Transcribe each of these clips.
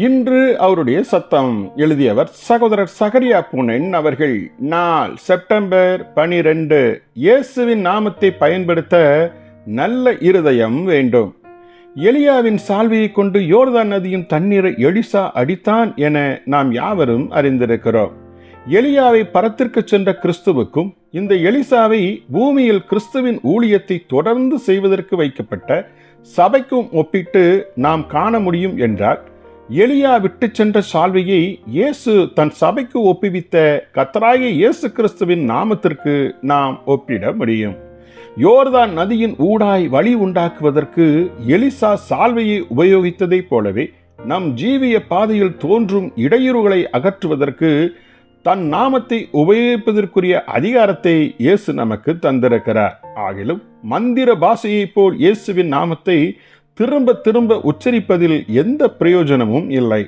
இன்று அவருடைய சத்தம். எழுதியவர் சகோதரர் சகரியா பூனன் அவர்கள். நாள் செப்டம்பர் 12. இயேசுவின் நாமத்தை பயன்படுத்த நல்ல இருதயம் வேண்டும். எலியாவின் சால்வையை கொண்டு யோர்தான் நதியின் தண்ணீரை எலிசா அடித்தான் என நாம் யாவரும் அறிந்திருக்கிறோம். எலியாவை பரத்திற்கு சென்ற கிறிஸ்துவுக்கும் இந்த எலிசாவை பூமியில் கிறிஸ்துவின் ஊழியத்தை தொடர்ந்து செய்வதற்கு வைக்கப்பட்ட சபைக்கும் ஒப்பிட்டு நாம் காண முடியும் என்றால், எலியா விட்டு சென்ற சால்வையை இயேசு தன் சபைக்கு ஒப்புவித்த கர்த்தராகிய இயேசு கிறிஸ்துவின் நாமத்திற்கு நாம் ஒப்பிட முடியும். யோர்தான் நதியின் ஊடாய் வழி உண்டாக்குவதற்கு எலிசா சால்வையை உபயோகித்ததைப் போலவே நம் ஜீவிய பாதையில் தோன்றும் இடையூறுகளை அகற்றுவதற்கு தன் நாமத்தை உபயோகிப்பதற்குரிய அதிகாரத்தை இயேசு நமக்கு தந்திருக்கிறார். ஆகிலும் மந்திர பாஷையைப் போல் இயேசுவின் நாமத்தை திரும்ப திரும்ப உச்சரிப்பதில் எந்த பிரயோஜனமும் இல்லை.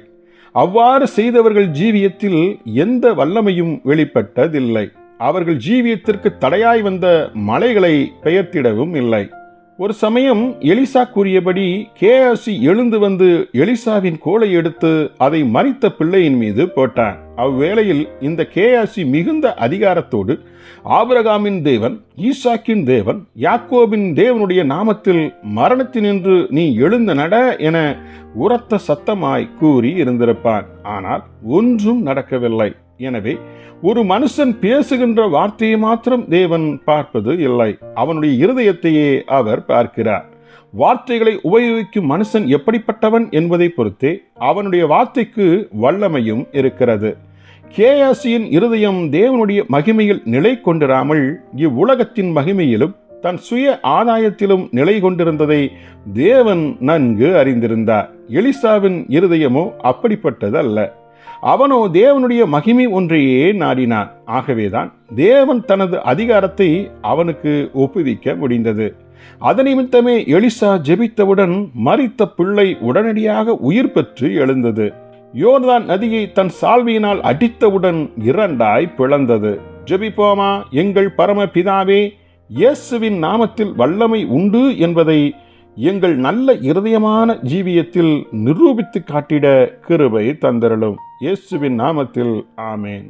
அவ்வாறு செய்தவர்கள் ஜீவியத்தில் எந்த வல்லமையும் வெளிப்பட்டதில்லை. அவர்கள் ஜீவியத்திற்கு தடையாய் வந்த மலைகளை பெயர்த்திடவும் இல்லை. ஒரு சமயம் எலிசா கூறியபடி கேயாசி எழுந்து வந்து எலிசாவின் கோலை எடுத்து அதை மரித்த பிள்ளையின் மீது போட்டான். அவ்வேளையில் இந்த கேயாசி மிகுந்த அதிகாரத்தோடு ஆபிரகாமின் தேவன், ஈசாக்கின் தேவன், யாக்கோபின் தேவனுடைய நாமத்தில் மரணத்தினின்று நீ எழுந்து நட என உரத்த சத்தமாய் கூறி இருந்திருப்பான். ஆனால் ஒன்றும் நடக்கவில்லை. எனவே ஒரு மனுஷன் பேசுகின்ற வார்த்தையை மாத்திரம் தேவன் பார்ப்பது இல்லை, அவனுடைய இருதயத்தையே அவர் பார்க்கிறார். வார்த்தைகளை உபயோகிக்கும் மனுஷன் எப்படிப்பட்டவன் என்பதை பொறுத்தே அவனுடைய வார்த்தைக்கு வல்லமையும் இருக்கிறது. கேயாசியின் இருதயம் தேவனுடைய மகிமையில் நிலை கொண்டிராமல் இவ்வுலகத்தின் மகிமையிலும் தன் சுய ஆதாயத்திலும் நிலை கொண்டிருந்ததை தேவன் நன்கு அறிந்திருந்தார். எலிசாவின் இருதயமோ அப்படிப்பட்டது அல்ல. அவனோ தேவனுடைய மகிமை ஒன்றையே நாடினான். ஆகவேதான் தேவன் தனது அதிகாரத்தை அவனுக்கு ஒப்புவிக்க முடிந்தது. அதனிமித்தமே எலிசா ஜெபித்தவுடன் மரித்த பிள்ளை உடனடியாக உயிர் பெற்று எழுந்தது. யோர்தான் நதியை தன் சால்வையினால் அடித்தவுடன் இரண்டாய் பிளந்தது. ஜெபிப்போமா. எங்கள் பரம பிதாவே, இயேசுவின் நாமத்தில் வல்லமை உண்டு என்பதை எங்கள் நல்ல இருதயமான ஜீவியத்தில் நிரூபித்து காட்டிட கிருபை தந்தருளும். இயேசுவின் நாமத்தில் ஆமேன்.